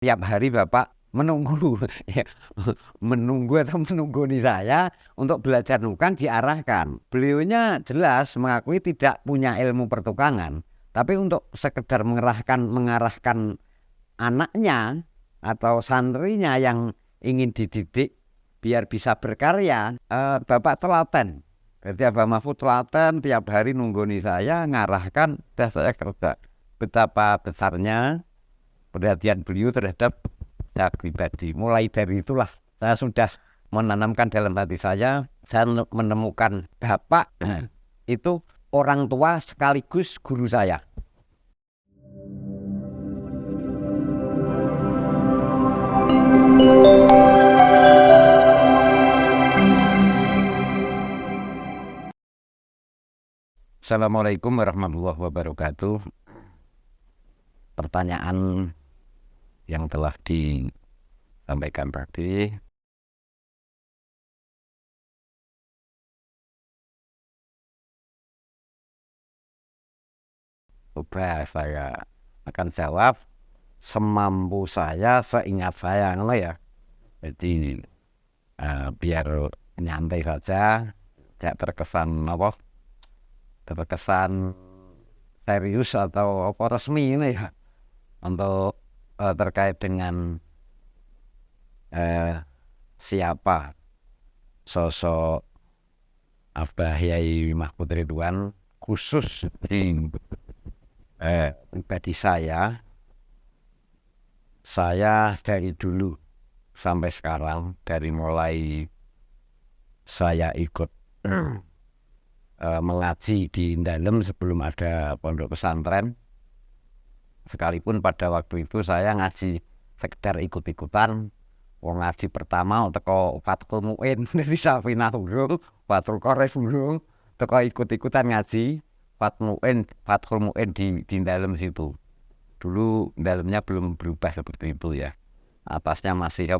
tiap hari Bapak menunggu ya, menungguni saya untuk belajar nukang diarahkan. Beliaunya jelas mengakui tidak punya ilmu pertukangan, tapi untuk sekedar mengarahkan anaknya atau santrinya yang ingin dididik biar bisa berkarya, Bapak telaten. Jadi Abah Mahfud telaten tiap hari nungguni saya, ngarahkan, dah saya kerja. Betapa besarnya perhatian beliau terhadap saya pribadi. Mulai dari itulah saya sudah menanamkan dalam hati saya menemukan Bapak itu orang tua sekaligus guru saya. Assalamualaikum warahmatullahi wabarakatuh. Pertanyaan yang telah disampaikan tadi, coba saya akan jawab semampu saya, seingat saya, ya. Jadi biar nyantai saja, tidak terkesan terkesan serius atau resmi ini ya, untuk terkait dengan siapa sosok Abah Yai Mahfud Ridwan khusus di pribadi saya dari dulu sampai sekarang, dari mulai saya ikut mengaji di Indalem sebelum ada pondok pesantren, sekalipun pada waktu itu saya ngaji sekedar ikut-ikutan. Wong ngaji pertama teko Fathul Mu'in dari Safinah urung, Fathul Qorif urung, teko ikut-ikutan ngaji Fathul Mu'in di dalam situ. Dulu dalamnya belum berubah seperti itu ya. Atasnya masih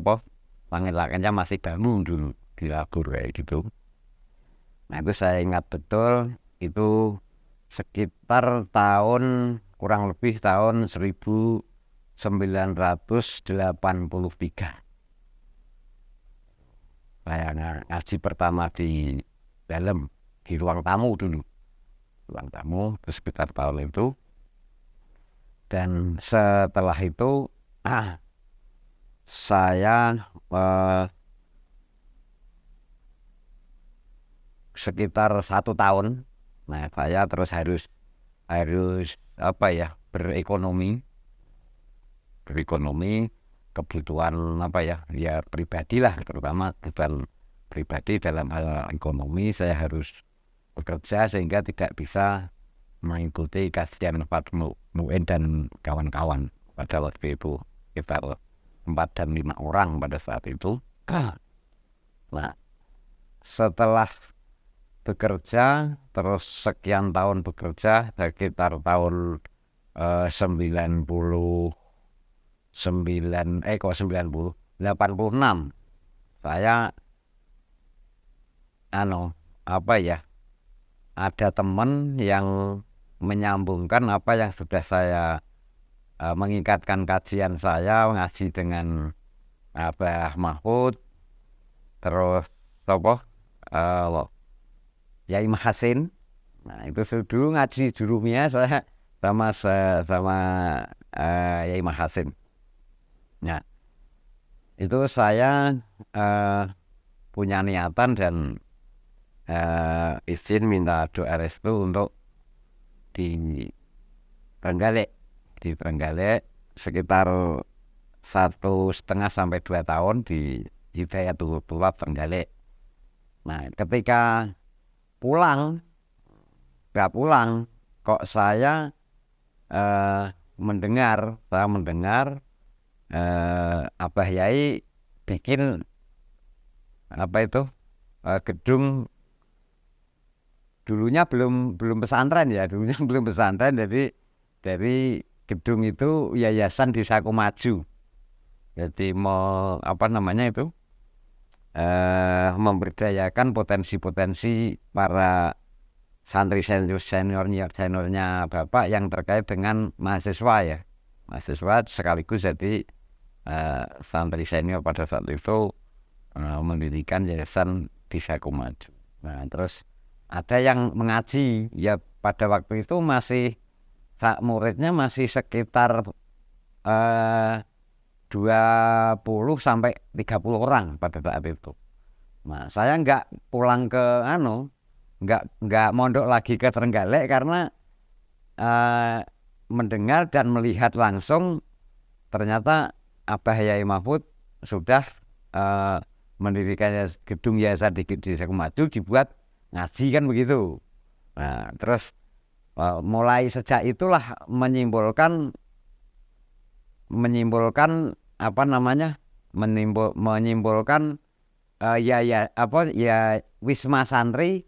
langit-langitnya masih bangun dulu di labur kayak gitu. Nah itu saya ingat betul, itu sekitar kurang lebih tahun 1983. Saya ngaji pertama di dalam, di ruang tamu dulu. Ruang tamu itu sekitar tahun itu. Dan setelah itu saya sekitar 1 tahun. Nah saya terus harus berekonomi, kebutuhan ya pribadi lah, terutama kebutuhan pribadi dalam hal ekonomi. Saya harus bekerja sehingga tidak bisa mengikuti kajian Fathul Mu'in dan kawan-kawan. Pada waktu itu kita 4 dan 5 orang pada saat itu. Nah setelah bekerja terus sekian tahun bekerja, sekitar tahun 86 saya ada teman yang menyambungkan apa yang sudah saya mengikatkan kajian saya ngaji dengan Abah Mahfud, terus Yai Mahasin. Nah itu dulu ngaji jurumiyah saya sama Yai Mahasin. Nah itu saya punya niatan dan izin minta doa restu untuk di Trenggalek sekitar 1,5 sampai 2 tahun di Hidayatul Tulab Trenggalek. Nah ketika pulang kok saya mendengar Abah Yai bikin gedung. Dulunya belum pesantren ya, jadi dari gedung itu Yayasan Desaku Maju. Jadi mau memberdayakan potensi-potensi para santri seniornya Bapak yang terkait dengan mahasiswa ya, sekaligus jadi santri senior pada saat itu mendirikan yayasan Desaku Maju. Nah terus ada yang mengaji ya pada waktu itu masih muridnya masih sekitar 20 sampai 30 orang pada saat itu. Nah saya nggak pulang ke nggak mondok lagi ke Trenggalek karena mendengar dan melihat langsung ternyata Abah Yai Mahfud sudah mendirikan gedung Yayasan Desaku Maju dibuat ngaji kan begitu. Nah terus mulai sejak itulah menyimpulkan apa namanya menyimpulkan Wisma Santri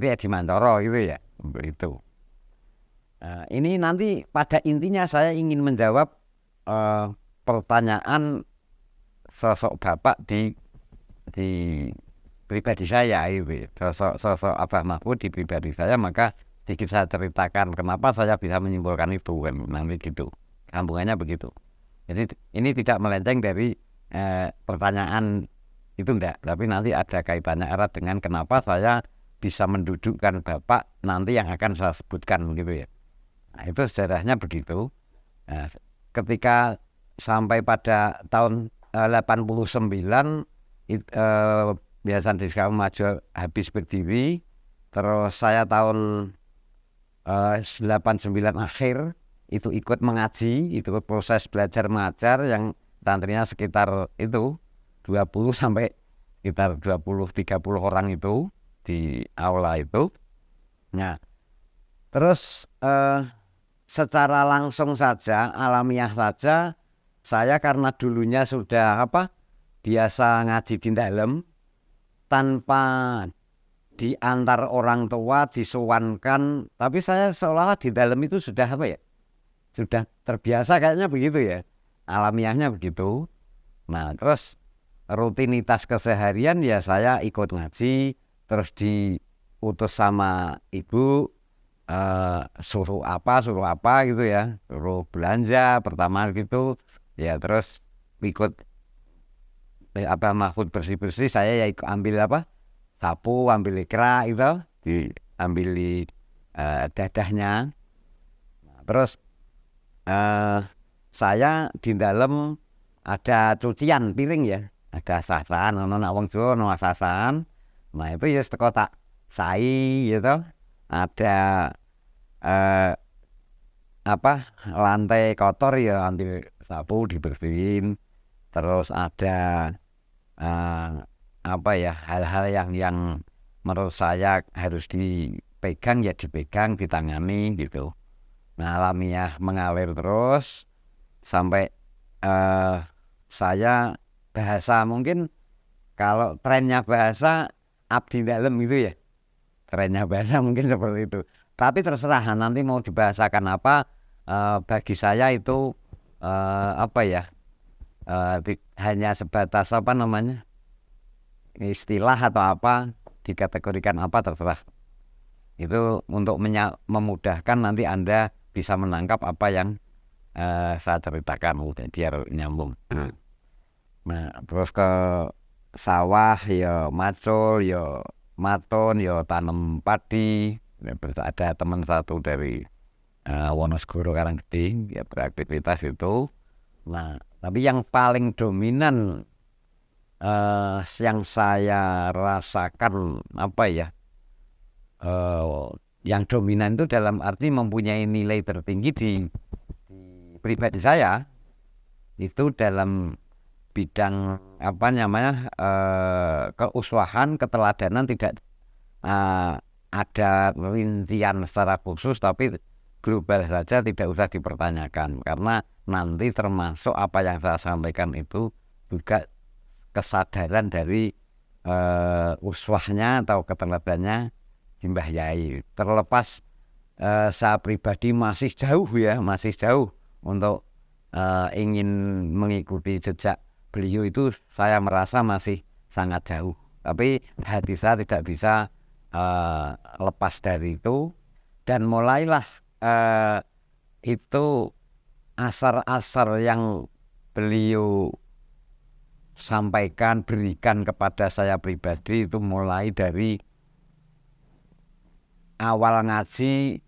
Edi Mantoro gitu ya begitu. Ini nanti pada intinya saya ingin menjawab pertanyaan sosok Bapak di pribadi saya gitu. Sosok Abah Mahfud di pribadi saya, maka sedikit saya ceritakan kenapa saya bisa menyimpulkan itu kan nanti gitu. Sambungannya begitu. Jadi ini tidak melenceng dari pertanyaan itu enggak, tapi nanti ada kaitannya erat dengan kenapa saya bisa mendudukkan Bapak nanti yang akan saya sebutkan gitu ya. Nah, itu sejarahnya begitu. Nah, ketika sampai pada tahun 89 Yayasan Desaku Maju habis berdiri, terus saya tahun 89 akhir itu ikut mengaji, itu proses belajar mengajar yang santrinya sekitar itu 20 sampai sekitar 20-30 orang itu di aula itu. Nah, terus secara langsung saja, alamiah saja, saya karena dulunya sudah biasa ngaji di dalam tanpa diantar orang tua disuwankan, tapi saya seolah-olah di dalam itu sudah sudah terbiasa kayaknya begitu ya, alamiahnya begitu. Nah terus rutinitas keseharian ya saya ikut ngaji, terus diutus sama ibu suruh apa gitu ya, suruh belanja pertama gitu ya, terus ikut Abah Mahfud bersih saya ya ikut ambil sapu, ambil ikra itu diambil dadahnya. Nah, terus saya di dalam ada cucian piring ya, ada sasan, nak wong Jawa no sasan. Nah itu ya teko tak sai gitu, ada lantai kotor ya ambil sapu dibersihin, terus ada hal-hal yang menurut saya harus dipegang ya dipegang, ditangani gitu. Nah alamiah mengalir terus sampai saya bahasa, mungkin kalau trennya bahasa abdi dalam gitu ya, trennya bahasa mungkin seperti itu, tapi terserah nanti mau dibahasakan apa. Bagi saya itu hanya sebatas istilah atau apa, dikategorikan apa terserah. Itu untuk memudahkan nanti Anda bisa menangkap apa yang saya ceritakan biar nyambung. Nah terus ke sawah ya macul ya maton ya tanam padi. Ada teman satu dari Wonosegoro Karanggede ya beraktivitas itu. Nah tapi yang paling dominan yang saya rasakan yang dominan itu dalam arti mempunyai nilai tertinggi di pribadi saya itu dalam bidang keuswahan, keteladanan, tidak ada rincian secara khusus, tapi global saja tidak usah dipertanyakan, karena nanti termasuk apa yang saya sampaikan itu juga kesadaran dari uswahnya atau keteladannya Mbah Yai. Terlepas saya pribadi masih jauh untuk ingin mengikuti jejak beliau, itu saya merasa masih sangat jauh, tapi hati saya tidak bisa lepas dari itu. Dan mulailah itu asar-asar yang beliau sampaikan, berikan kepada saya pribadi itu mulai dari awal ngaji.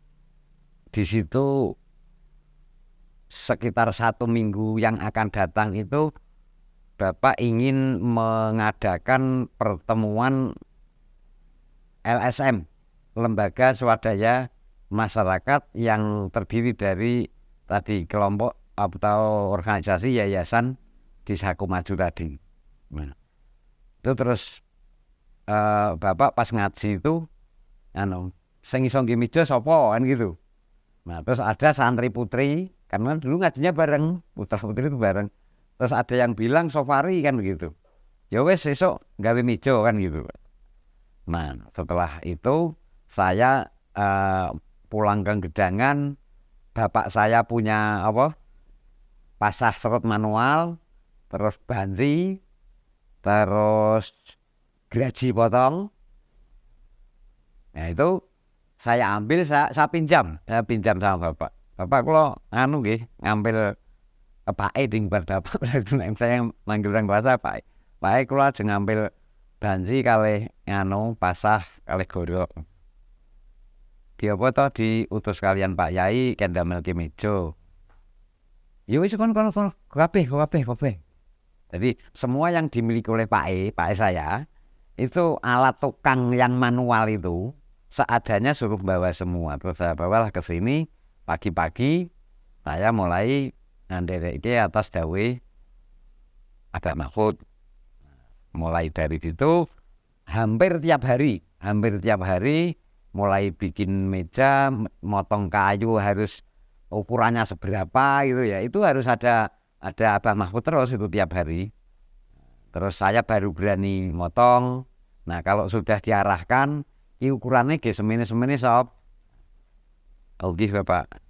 Di situ sekitar 1 minggu yang akan datang itu Bapak ingin mengadakan pertemuan LSM, Lembaga Swadaya Masyarakat, yang terdiri dari tadi kelompok atau organisasi yayasan di Saku Maju tadi. Nah, itu terus Bapak pas ngaji itu sing iso nggih meja sapa kan gitu. Nah, terus ada santri putri, karena dulu ngajinya bareng, putra putri itu bareng. Terus ada yang bilang Sofari kan gitu. Ya wes esok gawe meja kan gitu. Nah, setelah itu saya pulang ke Gedangan, bapak saya punya pasah serut manual, terus banzi, terus geraji potong. Nah, itu saya ambil, saya pinjam sama bapak. Bapak kalau nggih ngambil Pak ding bar bapak. Saya manggil orang bahasa Pak. Pak kula aja ngambil banzi kali pasah kali godhok. Di apa to diutus kalian Pak Yai kendamel ki meja. Ya wis kon kabeh. Jadi semua yang dimiliki oleh Pak saya itu alat tukang yang manual itu seadanya suruh bawa semua. Terus saya bawalah ke sini pagi-pagi, saya mulai ngandereke atas dawe Abah Mahfud. Mulai dari situ hampir tiap hari mulai bikin meja, motong kayu harus ukurannya seberapa gitu ya. Itu harus ada Abah Mahfud terus itu tiap hari. Terus saya baru berani motong. Nah, kalau sudah diarahkan ukurannya ke semene sob. Oke Bapak.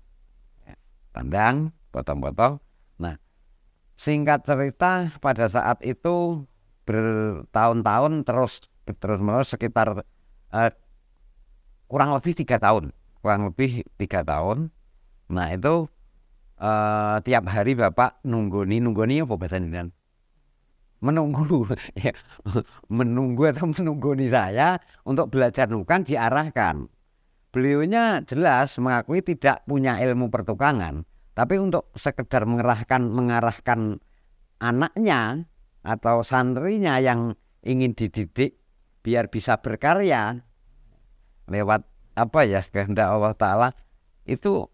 Tandang, potong-potong. Nah, singkat cerita pada saat itu bertahun-tahun terus menerus sekitar kurang lebih 3 tahun. Nah, itu tiap hari Bapak nunggoni apa bahasanya? Menunggu atau menunggoni saya untuk belajar nukang diarahkan. Beliaunya jelas mengakui tidak punya ilmu pertukangan, tapi untuk sekedar mengarahkan anaknya atau santrinya yang ingin dididik biar bisa berkarya lewat kehendak Allah Ta'ala, itu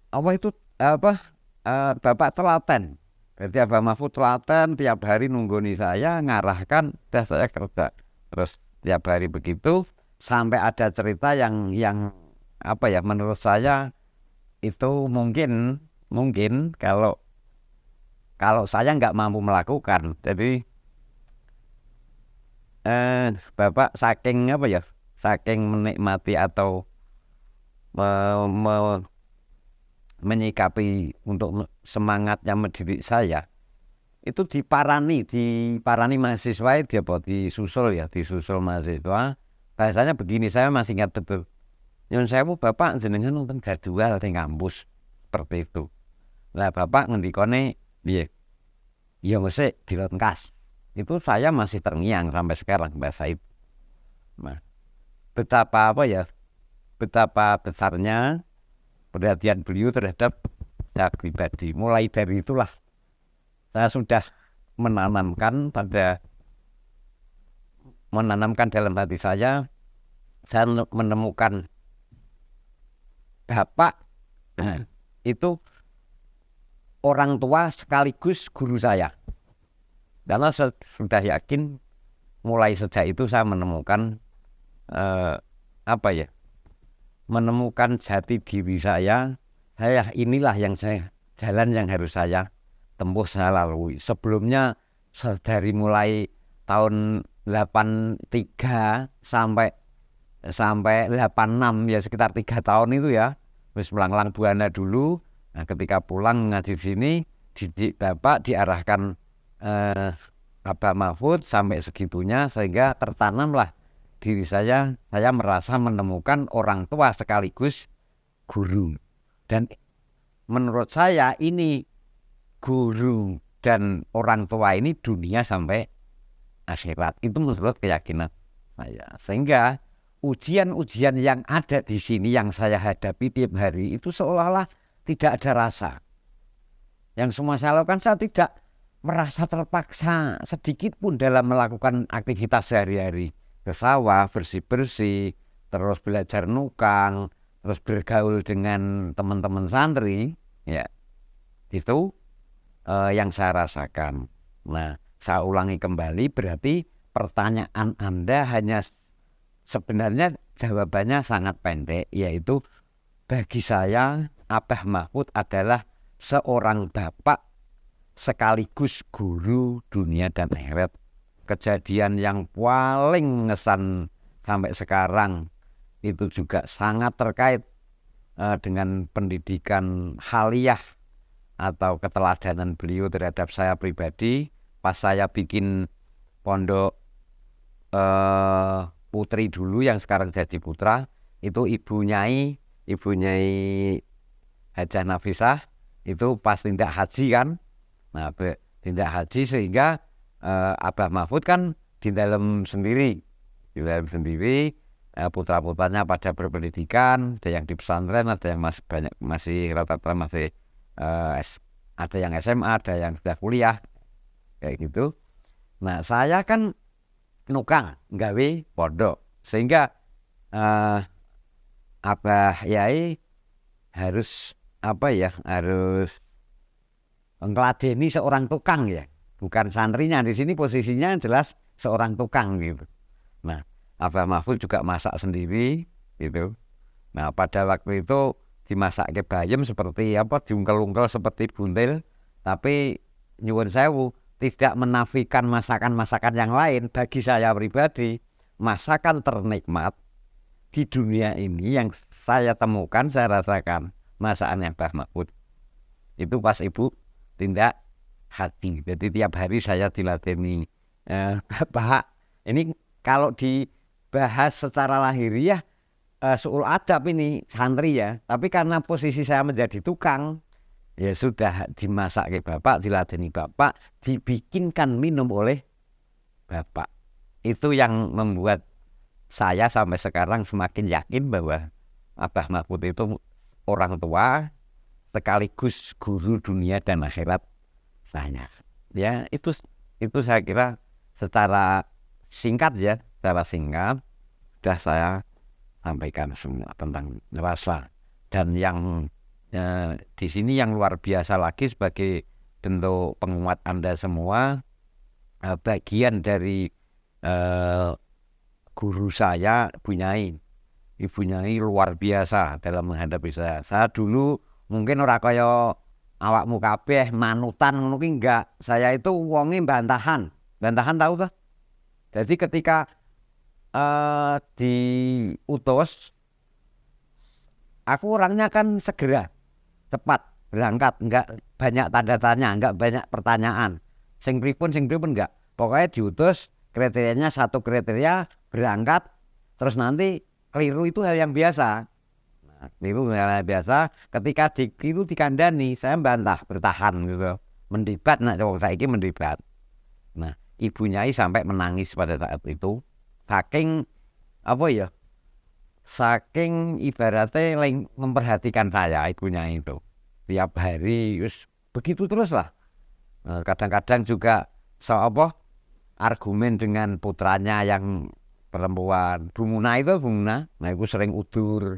Bapak telaten. Jadi Abah Mahfud telaten tiap hari nunggoni saya, ngarahkan, dah saya kerja. Terus tiap hari begitu sampai ada cerita yang menurut saya itu mungkin kalau saya nggak mampu melakukan. Jadi Bapak saking menikmati atau menyikapi untuk semangatnya mendidik saya, itu diparani mahasiswa disusul mahasiswa. Bahasanya begini, saya masih ingat betul. Nyun sewu Bapak jenengan nonton jadwal di kampus seperti itu. Lah Bapak ngendikone piye? Ya mesti dilengkas. Itu saya masih terngiang sampai sekarang bahasa itu. Nah, betapa besarnya perhatian beliau terhadap saya pribadi. Mulai dari itulah saya sudah menanamkan dalam hati saya menemukan Bapak itu orang tua sekaligus guru saya. Karena saya sudah yakin mulai sejak itu saya menemukan menemukan jati diri saya inilah jalan yang harus saya tempuh, saya lalui. Sebelumnya dari mulai tahun 83 sampai 86 ya sekitar 3 tahun itu ya wis melanglang buana dulu. Nah, ketika pulang ngaji sini didik Bapak diarahkan Abah Mahfud sampai segitunya sehingga tertanamlah diri saya merasa menemukan orang tua sekaligus guru. Dan menurut saya ini guru dan orang tua ini dunia sampai akhirat. Itu menurut keyakinan saya. Sehingga ujian-ujian yang ada di sini yang saya hadapi tiap hari itu seolah-olah tidak ada rasa. Yang semua saya lakukan, saya tidak merasa terpaksa sedikit pun dalam melakukan aktivitas sehari-hari. Ke sawah, bersih-bersih, terus belajar nukang, terus bergaul dengan teman-teman santri, ya itu yang saya rasakan. Nah, saya ulangi kembali, berarti pertanyaan Anda hanya sebenarnya jawabannya sangat pendek, yaitu bagi saya Abah Mahfud adalah seorang bapak sekaligus guru dunia dan akhirat. Kejadian yang paling mengesan sampai sekarang itu juga sangat terkait dengan pendidikan haliyah atau keteladanan beliau terhadap saya pribadi. Pas saya bikin pondok putri dulu yang sekarang jadi putra, itu ibu Nyai Hajah Nafisah itu pas tindak haji kan. Nah, tindak haji sehingga Abah Mahfud kan di dalam sendiri, putra-putranya pada berpendidikan, ada yang di pesantren, ada yang masih rata-rata masih ada yang SMA, ada yang sudah kuliah kayak gitu. Nah, saya kan nukang nggawe pondok, sehingga Abah Yai harus harus ngladeni seorang tukang ya, bukan santrinya. Di sini posisinya jelas seorang tukang gitu. Nah, Abah Mahfud juga masak sendiri gitu. Nah, pada waktu itu dimasak ke bayam seperti diungkel-ungkel seperti buntil, tapi nyuwun sewu tidak menafikan masakan-masakan yang lain. Bagi saya pribadi, masakan ternikmat di dunia ini yang saya temukan, saya rasakan masakan Abah Mahfud itu pas ibu tindak hati. Jadi tiap hari saya dilateni Bapak. Ini kalau dibahas secara lahiriah suul adab ini santri ya, tapi karena posisi saya menjadi tukang, ya sudah dimasak ke Bapak, dilateni Bapak, dibikinkan minum oleh Bapak. Itu yang membuat saya sampai sekarang semakin yakin bahwa Abah Mahfud itu orang tua sekaligus guru dunia dan akhirat saya. Ya, itu saya kira secara singkat sudah saya sampaikan semua tentang rasa. Dan yang di sini yang luar biasa lagi sebagai bentuk penguat Anda semua, bagian dari guru saya Ibu Nyai luar biasa dalam menghadapi saya. Saya dulu mungkin ora kaya awakmu kabeh manutan ngono ki enggak. Saya itu wonge bantahan. Bantahan tahu tuh? Jadi ketika diutus, aku orangnya kan segera, cepat berangkat, enggak banyak tanda tanya, enggak banyak pertanyaan. Sing pripun enggak. Pokoknya diutus, kriterianya satu kriteria, berangkat, terus nanti keliru itu hal yang biasa. Nah, keliru hal yang biasa. Ketika itu dikandani, saya bantah, bertahan gitu, mendebat. Nah, coba saya ini mendebat. Nah, Ibu Nyai sampai menangis pada saat itu, saking saking ibaratnya memperhatikan saya Ibu Nyai itu. Tiap hari begitu terus lah. Nah, kadang-kadang juga argumen dengan putranya yang perempuan, Bu Muna, nah itu sering udur.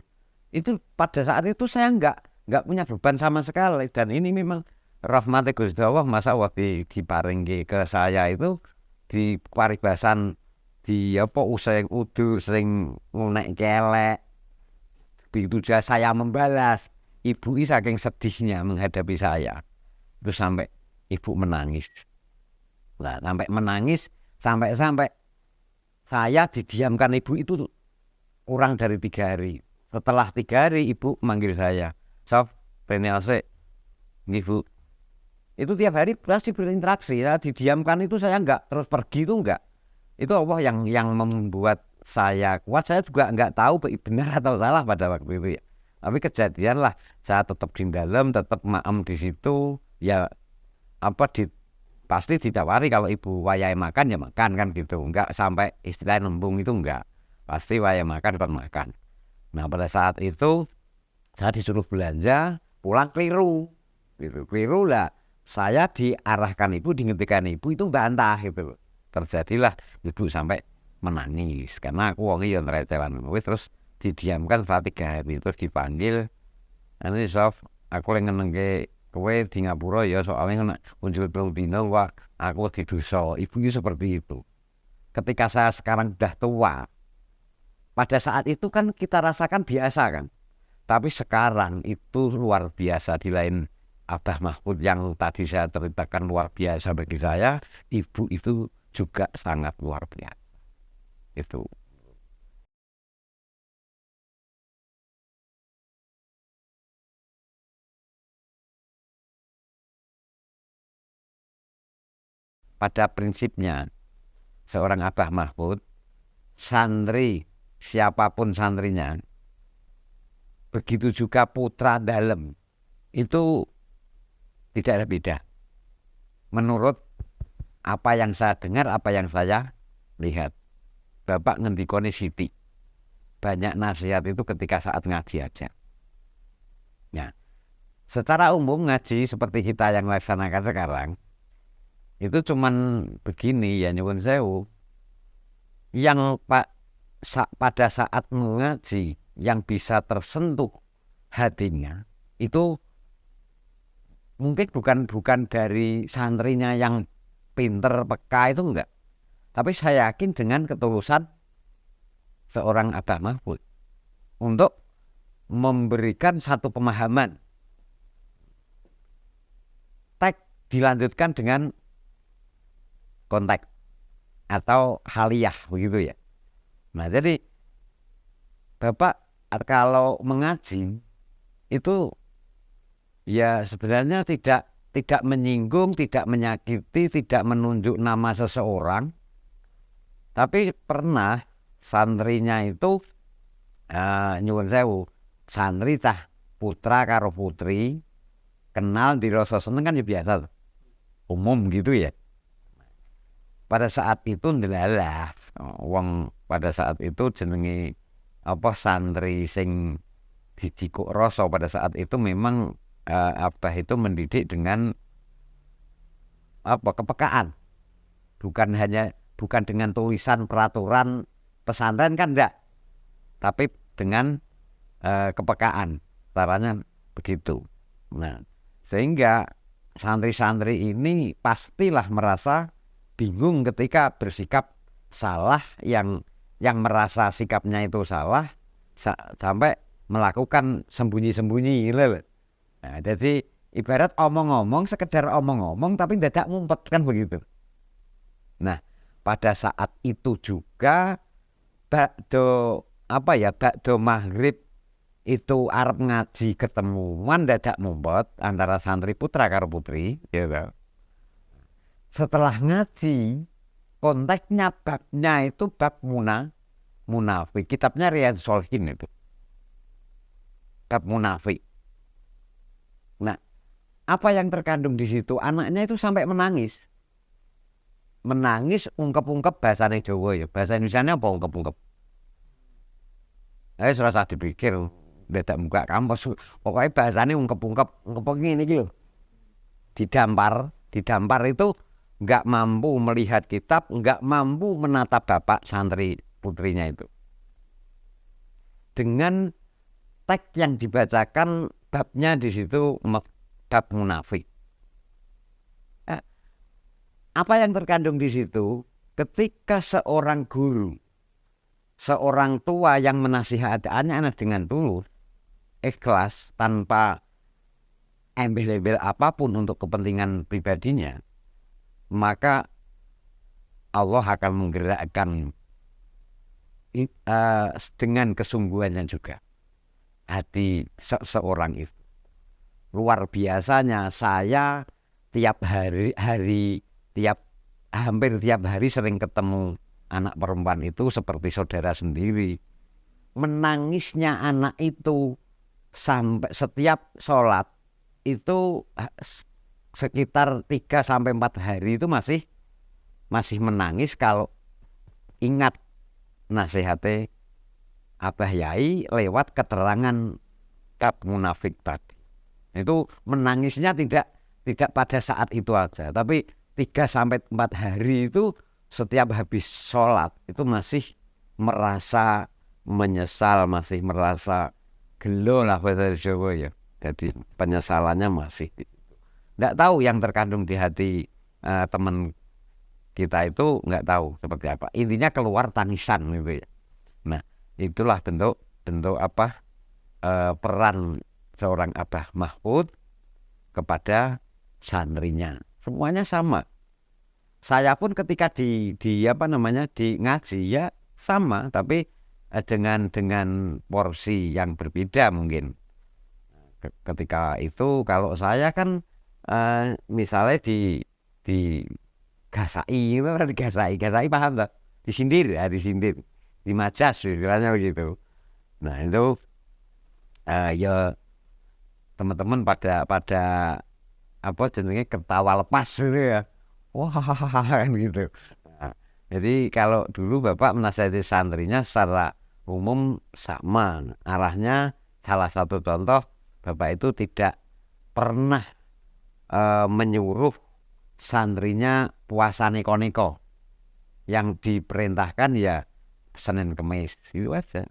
Itu pada saat itu saya enggak punya beban sama sekali. Dan ini memang rahmati Gusti Allah, masa waktu diparingke ke saya itu di paribasan usai udur, sering ngunek kelek. Begitu juga saya membalas. Ibu ini saking sedihnya menghadapi saya, itu sampai ibu menangis. Nah, sampai menangis, sampai saya didiamkan ibu itu kurang dari 3 hari. Setelah 3 hari ibu manggil saya, Sof, Renelse, ibu. Itu tiap hari pasti berinteraksi. Ya, didiamkan itu saya enggak terus pergi itu enggak. Itu Allah yang membuat saya kuat. Saya juga enggak tahu benar atau salah pada waktu itu ya. Tapi kejadian lah, saya tetap di dalam, tetap maem di situ. Ya pasti ditawari kalau ibu wayahe makan ya makan kan gitu, enggak sampai istilahnya nembung itu enggak, pasti wayahe makan kon makan. Nah pada saat itu saya disuruh belanja, pulang keliru gitu, keliru lah, saya diarahkan ibu, dihentikan ibu itu bantah gitu. Terjadilah ibu sampai menangis karena aku wong ya nrecewan, terus didiamkan selama 3 hari, terus dipanggil, anu Sof, aku lagi ngenengke kowe di ngapura ya soalnya kena muncul belum dino wah aku didosa. Ibunya seperti itu. Ketika saya sekarang udah tua, pada saat itu kan kita rasakan biasa kan, tapi sekarang itu luar biasa. Di lain Abah Mahfud yang tadi saya ceritakan luar biasa bagi saya, ibu itu juga sangat luar biasa itu. Pada prinsipnya seorang Abah Mahfud, santri siapapun santrinya, begitu juga putra dalem, itu tidak ada beda. Menurut apa yang saya dengar, apa yang saya lihat, Bapak ngendikone Siti, banyak nasihat itu ketika saat ngaji aja. Nah, secara umum ngaji seperti kita yang melaksanakan sekarang, itu cuman begini ya nyuwun sewu, yang pada saat mengaji yang bisa tersentuh hatinya itu mungkin bukan dari santrinya yang pinter peka itu enggak, tapi saya yakin dengan ketulusan seorang Abah Mahfud untuk memberikan satu pemahaman, teks dilanjutkan dengan konteks atau haliyah begitu ya. Nah jadi Bapak kalau mengaji itu ya sebenarnya tidak menyinggung, tidak menyakiti, tidak menunjuk nama seseorang, tapi pernah santrinya itu nyuwun sewu, santri tah putra karo putri kenal di rasa seneng kan ya biasa umum gitu ya. Pada saat itu ndelalah wong pada saat itu jenenge apa santri sing dicikuk rasa pada saat itu memang Abah itu mendidik dengan apa kepekaan, bukan dengan tulisan peraturan pesantren kan enggak, tapi dengan kepekaan, caranya begitu. Nah sehingga santri-santri ini pastilah merasa bingung ketika bersikap salah, yang merasa sikapnya itu salah sampai melakukan sembunyi-sembunyi gitu. Nah, jadi ibarat omong-omong, sekedar omong-omong tapi dadak ngumpet kan begitu. Nah pada saat itu juga bakdo maghrib itu arep ngaji ketemuan dadak ngumpet antara santri putra karo putri gitu. Setelah ngaji konteksnya babnya itu bab munafik, kitabnya Riyadhus Shalihin itu bab munafik. Nah apa yang terkandung di situ, anaknya itu sampai menangis ungkep-ungkep bahasane Jawa ya, bahasa Indonesianya apa ungkep-ungkep serasa dipikir dadak buka kampus pokoknya bahasane ungkep ngene iki lho, didampar itu nggak mampu melihat kitab, nggak mampu menatap bapak santri putrinya itu. Dengan teks yang dibacakan babnya di situ bab munafik. Apa yang terkandung di situ? Ketika seorang guru, seorang tua yang menasihati anak-anak dengan tulus, ikhlas, tanpa embel-embel apapun untuk kepentingan pribadinya, maka Allah akan menggerakkan dengan kesungguhannya juga hati seseorang itu. Luar biasanya saya hampir tiap hari sering ketemu anak perempuan itu seperti saudara sendiri. Menangisnya anak itu sampai setiap sholat itu sekitar 3-4 hari itu masih menangis kalau ingat nasihatnya Abah Yai lewat keterangan Kab Munafik tadi. Itu menangisnya tidak pada saat itu aja, tapi 3-4 hari itu setiap habis sholat itu masih merasa menyesal, masih merasa gelo lah bahasa Jawa ya. Jadi penyesalannya masih. Nggak tahu yang terkandung di hati teman kita itu, nggak tahu seperti apa. Intinya keluar tangisan gitu ya. Nah, itulah bentuk apa peran seorang Abah Mahfud kepada santrinya. Semuanya sama. Saya pun ketika di apa namanya di ngaji ya sama, tapi dengan porsi yang berbeda mungkin. Ketika itu kalau saya kan misalnya di gasai itu kan gasai paham tak? Disindir ya, disindir, dimajas istilahnya begitu. Nah itu ya teman-teman pada apa jenenge ketawa lepas gitu ya, wah kan gitu. Nah, jadi kalau dulu Bapak menasihati santrinya secara umum sama arahnya. Salah satu contoh Bapak itu tidak pernah menyuruh santrinya puasa neko-neko. Yang diperintahkan ya Senin Kemis itu aja.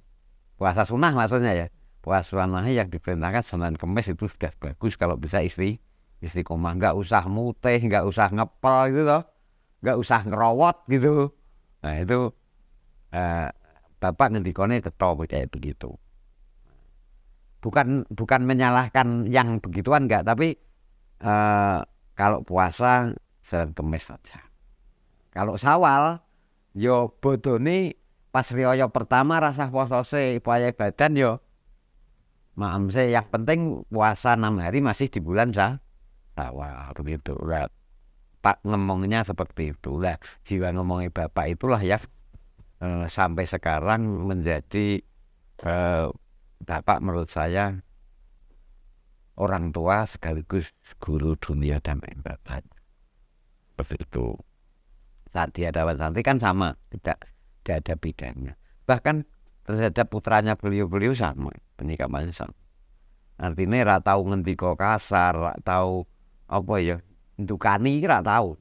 Puasa sunnah maksudnya ya. Puasa sunnah yang diperintahkan Senin Kemis itu sudah bagus kalau bisa istiqomah, nggak usah mutih, nggak usah ngepel gitu loh, nggak usah ngerowot gitu. Nah itu Bapak ngendikone tetap kayak begitu. Bukan menyalahkan yang begituan enggak, tapi kalau puasa Senin Kemis saja. Kalau Syawal yo bodone pas riyaya pertama rasa poso se upaya badan yo maem se, yang penting puasa 6 hari masih di bulan Syawal begitu lah. Pak ngomongnya seperti itu lah. Jiwa ngomongnya Bapak itulah ya sampai sekarang menjadi Bapak menurut saya orang tua sekaligus guru dunia dan Bapak. Seperti itu. Saat di hadapan santri kan sama, tidak ada bedanya. Bahkan terhadap putranya beliau sama, penyikapannya sama. Artinya rak tahu ngendika kasar, rak tahu apa ya, ndukani rak tahu.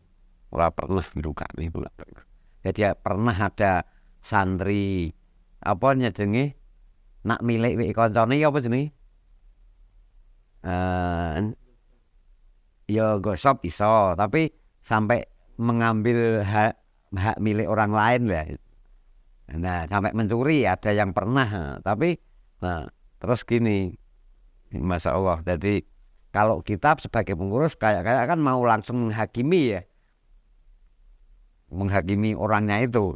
Ora pernah ndukani pula. Jadi pernah ada santri apa nyedengi nak milik wek koncone apa jenenge? Ya gosok iso, tapi sampai mengambil hak milik orang lain lah. Nah, sampai mencuri ada yang pernah, tapi nah, terus gini, Masya Allah. Jadi kalau kita sebagai pengurus kayak kan mau langsung menghakimi ya, menghakimi orangnya itu.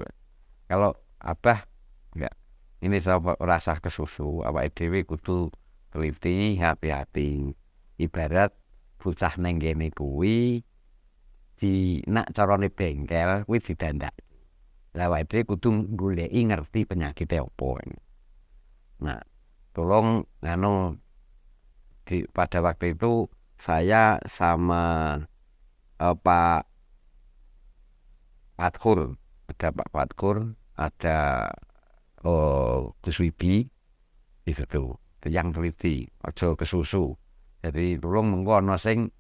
Kalau Abah enggak, ini saya rasa kesusu, awake dhewe kudu teliti, hati-hati. Ibarat bocah neng kene kuwi di nak carane bengkel kuwi didandak. Lah awake dhewe kudu goleki ngerti penyakitnya apa. Nah, tolong pada waktu itu saya sama Pak Fatkur, ada Pak Fatkur, ada Gus Wibi itu yang teliti, aja kesusu. Jadi tolong mengko ana sing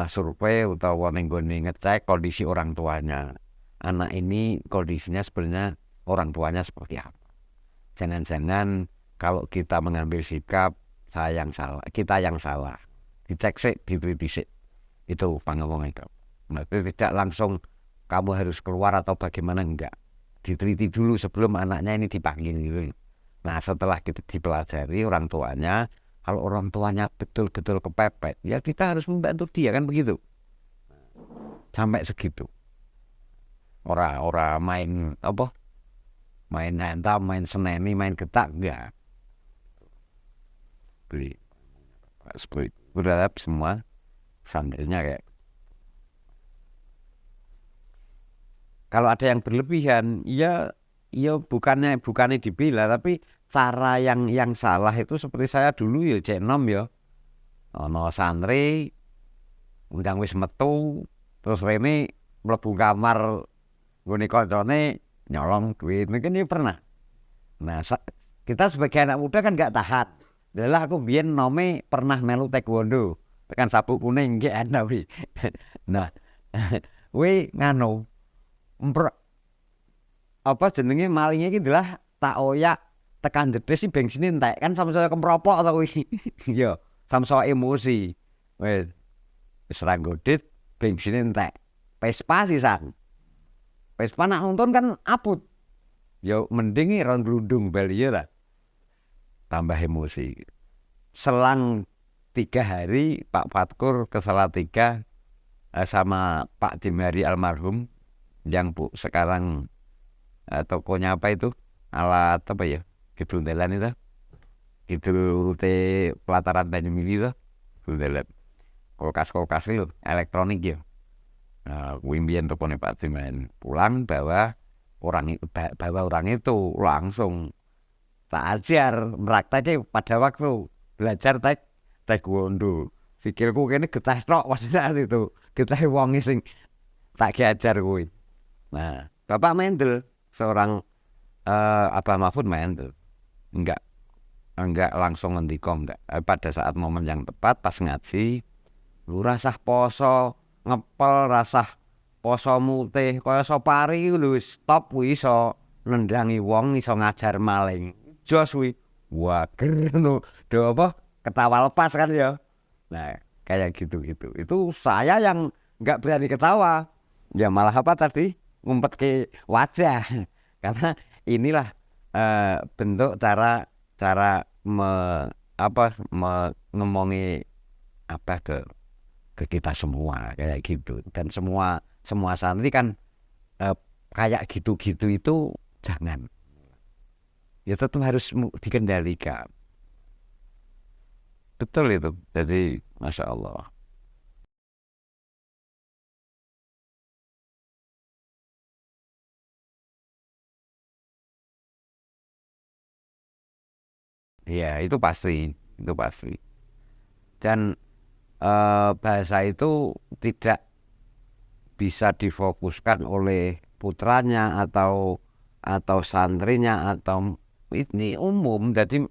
survei utawa ning gone ngecek kondisi orang tuanya. Anak ini kondisinya sebenarnya orang tuanya seperti apa. Jangan-jangan kalau kita mengambil sikap kita yang salah. Dicek sih, diteliti. Itu pangomong itu. Berarti tidak langsung kamu harus keluar atau bagaimana, enggak. Diteliti dulu sebelum anaknya ini dipanggil gitu. Nah, setelah kita dipelajari orang tuanya, kalau orang tuanya betul-betul kepepet, ya kita harus membantu dia kan begitu. Sampai segitu. Ora main apa? Main hantam, main seneni, main getak enggak. Berharap semua santrinya kayak kalau ada yang berlebihan ya bukannya dibela, tapi cara yang salah itu seperti saya dulu ya cek nom ya ono santri undang wis metu terus rene mlebu kamar nggone kancane nyolong duit mungkin ini pernah. Nah kita sebagai anak muda kan gak tahan. Lah aku biyen nome pernah melu taekwondo tekan sabuk kuning nggih ana wi. Nah kuwi nganu apa jenenge malinge iki adalah tak oyak tekan jedes si bensin entek kan sama-sama kempropok to kuwi. Iya, sama-sama emosi. Wis ra godit bensin entek. Vespa sisan. Vespa nak nonton kan aput. Ya mending ron glundung bali ya lah. Tambah emosi. Selang 3 hari Pak Fatkur ke Salatiga sama Pak Dimari almarhum yang sekarang tokonya apa itu alat apa ya Kidundelan itu itu rute pelataran Banyumili itu Kidundelan kulkas itu elektronik ya. Nah, Wimbian tokonya Pak Dimari pulang bawa orang itu langsung tak ajar merakteknya pada waktu belajar taekwondo. Pikirku kene getah tok pas saat itu. Getah wong sing tak diajar kuwi. Nah, Bapak Mendel seorang Abah Mahfud Mendel. Enggak langsung ngendika enggak. Pada saat momen yang tepat pas ngaji, lu rasah poso, ngepel rasah poso mutih kaya sopari lho stop kuwi iso nendangi wong iso ngajar maling. Jos kuwi. Wah, ngono. Do apa? Ketawa lepas kan ya. Nah, kayak gitu-gitu. Itu saya yang enggak berani ketawa. Ya malah apa tadi? Ngumpet ke wajah. Karena inilah bentuk cara ngomongi apa ke kita semua kayak gitu. Dan semua santri kan kayak gitu-gitu itu jangan. Ya tetap harus dikendalikan. Betul itu. Jadi Masya Allah. Ya itu pasti. Itu pasti. Dan bahasa itu tidak bisa difokuskan oleh putranya atau santrinya atau ini umum. Jadi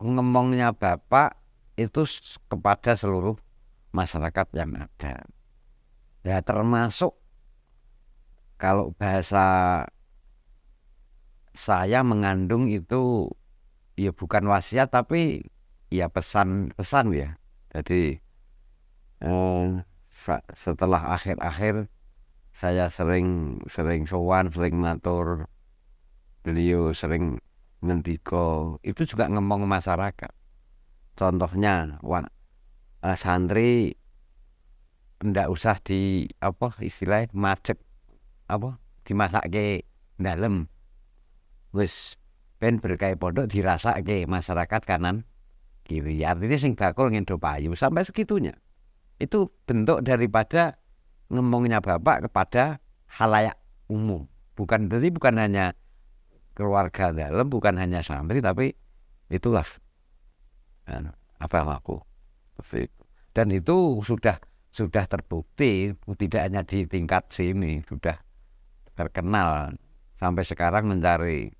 ngomongnya Bapak itu kepada seluruh masyarakat yang ada. Ya termasuk kalau bahasa saya mengandung itu ya bukan wasiat tapi ya pesan ya. Jadi setelah akhir saya sering sowan, sering matur, beliau sering ngendika itu juga ngomong masyarakat. Contohnya santri ndak usah di apa istilahnya macet apa dimasake dalem wis ben berkait pondok dirasake masyarakat kanan kiri. Artinya sing bakul ngendo payu sampai segitunya. Itu bentuk daripada ngomongnya Bapak kepada halayak umum. Bukan hanya keluarga dalam, bukan hanya santri, tapi itulah apa yang aku. Dan itu sudah terbukti, tidak hanya di tingkat sini, sudah terkenal sampai sekarang mencari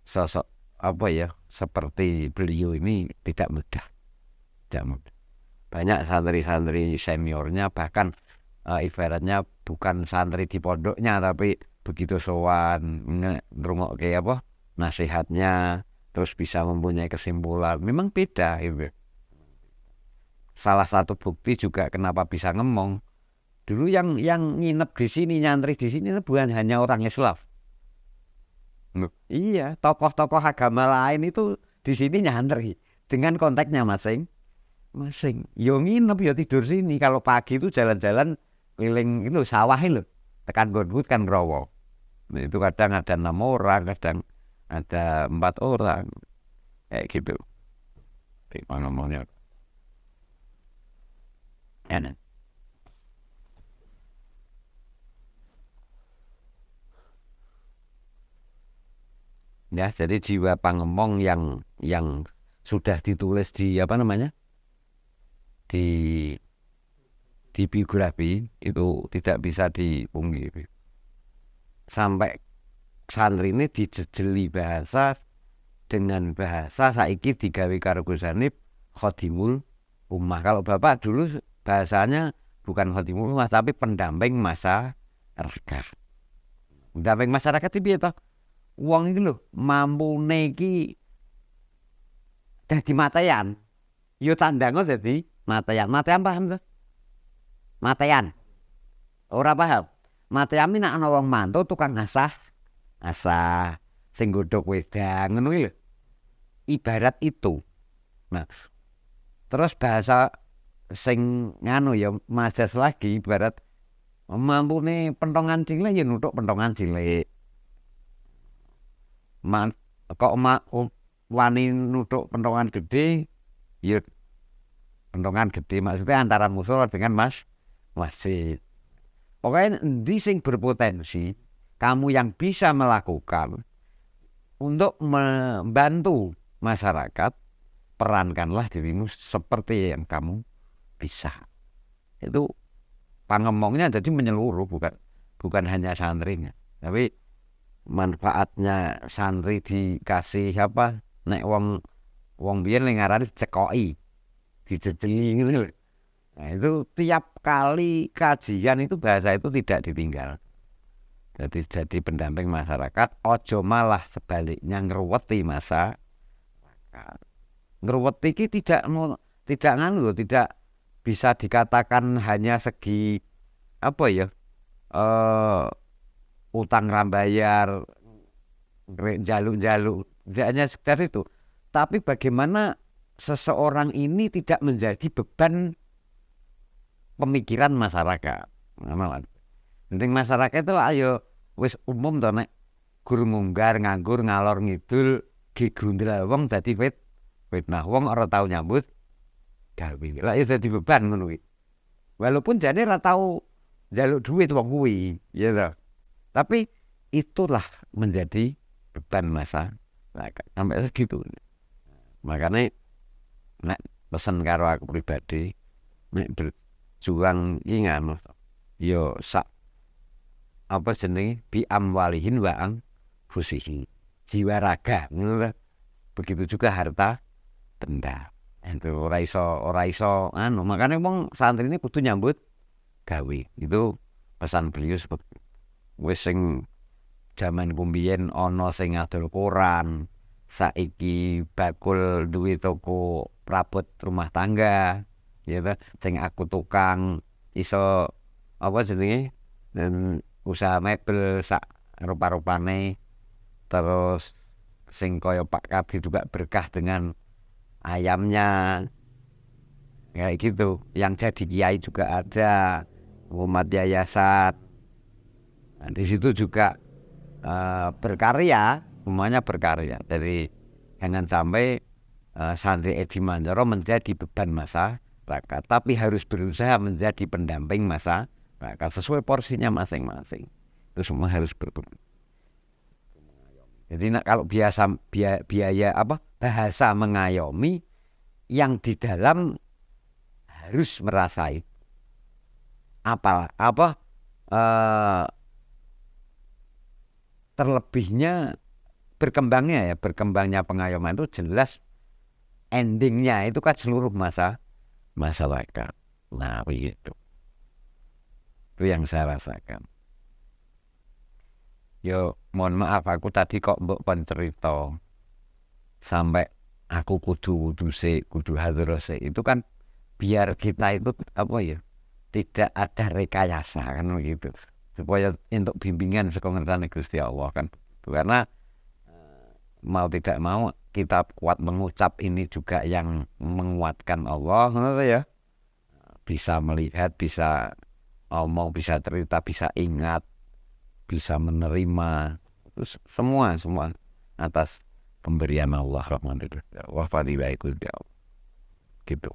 sosok apa ya seperti beliau ini tidak mudah. Banyak santri-santri seniornya bahkan ibaratnya bukan santri di pondoknya tapi begitu sowan ngrungokke apa nasihatnya terus bisa mempunyai kesimpulan memang beda gitu. Salah satu bukti juga kenapa bisa ngomong dulu yang nginep di sini nyantri di sini bukan hanya orang Islam. Iya, tokoh-tokoh agama lain itu di sini nyantri dengan konteksnya masing. Yo nginep yo tidur sini kalau pagi itu jalan-jalan keliling itu sawah itu tekan gonbut kan Rowo. Nah, itu kadang ada 6 orang, kadang ada 4 orang kayak gitu. Gimana ngomongnya? Enak. Ya, jadi jiwa pangemong yang sudah ditulis di apa namanya? Di di biografi itu tidak bisa dipungkiri. Sampai santri ini dijejeli bahasa dengan bahasa saiki digawe karo Gus Hanif Khodimul Ummah. Kalau Bapak dulu bahasanya bukan Khodimul Ummah tapi pendamping masyarakat. Pendamping masyarakat itu piye toh? Wong iki lho mampune iki dadi mateyan. Yo candango dadi mateyan. Mateyan paham to? Mateyan. Ora paham. Mateyan nek ana wong mantu tukang asah sing godhog wedang ngono iki lho. Ibarat itu. Nah, terus bahasa sing nganu ya majas lagi ibarat mampune pentongan cilik ya nuthuk pentongan cilik. Kok wani nuthuk pentongan gede ya pentongan gede, maksudnya antara musola dengan masjid. Pokoknya endi sing berpotensi kamu yang bisa melakukan untuk membantu masyarakat, perankanlah dirimu seperti yang kamu bisa. Itu pangemongnya jadi menyeluruh, bukan hanya santrinya, tapi manfaatnya santri dikasih apa? Nek wong biyen ngarani cekoki, dijejeli ngono. Nah, itu tiap kali kajian itu bahasa itu tidak ditinggal. Jadi pendamping masyarakat, ojo malah sebaliknya ngruweti masyarakat. Ngruweti iki tidak nganu, tidak bisa dikatakan hanya segi apa ya? Utang rambayar, jaluk-jaluk, tidak hanya sekedar itu. Tapi bagaimana seseorang ini tidak menjadi beban pemikiran masyarakat. Penting masyarakat itu lah ayo wis umum to nek guru munggar nganggur ngalor ngidul gegundel wong dadi fitnah wong ora tau nyambut gawe. Lah ya dadi beban ngono kuwi. Walaupun jane ora tau njaluk duit wong kuwi, ya toh. Tapi itulah menjadi beban masyarakat sampai segitu. Makanya nek pesen karo aku pribadi nek berjuang iki ngono yo sak apa jenenge bi amwalihin wa fusihi jiwa raga ngono. Begitu juga harta benda itu ora iso anu. Makanya wong santri ini kudu nyambut gawe. Itu pesan beliau seperti wis sing jaman kumbiyen ana sing ngadol koran, saiki bakul duwe toko prabot rumah tangga, ya ta, sing aku tukang iso apa jenenge usaha mebel sak rupa-rupane, terus sing kaya Pak Kadi juga berkah dengan ayamnya kayak gitu. Yang jadi kiai juga ada, umat yayasan. Nah, di situ juga berkarya, semuanya berkarya. Jadi jangan sampai santri Edi Mandoro menjadi beban masyarakat, tapi harus berusaha menjadi pendamping masyarakat sesuai porsinya masing-masing. Itu semua harus berperan. Jadi kalau biaya apa bahasa mengayomi yang di dalam harus merasai apa terlebihnya berkembangnya pengayoman itu jelas endingnya itu kan seluruh masyarakat. Nah begitu. Itu yang saya rasakan. Yo mohon maaf aku tadi kok mbok pencerita sampai aku kudu hadrose itu kan biar kita itu apa ya tidak ada rekayasa kan begitu, supaya untuk bimbingan saka ngertane Gusti Allah kan. Karena mau tidak mau kita kuat mengucap ini juga yang menguatkan Allah ngono ya. Bisa melihat, bisa omong, bisa cerita, bisa ingat, bisa menerima, terus semua atas pemberian Allah Rahman Rahim. Wa fadilaikum gitu.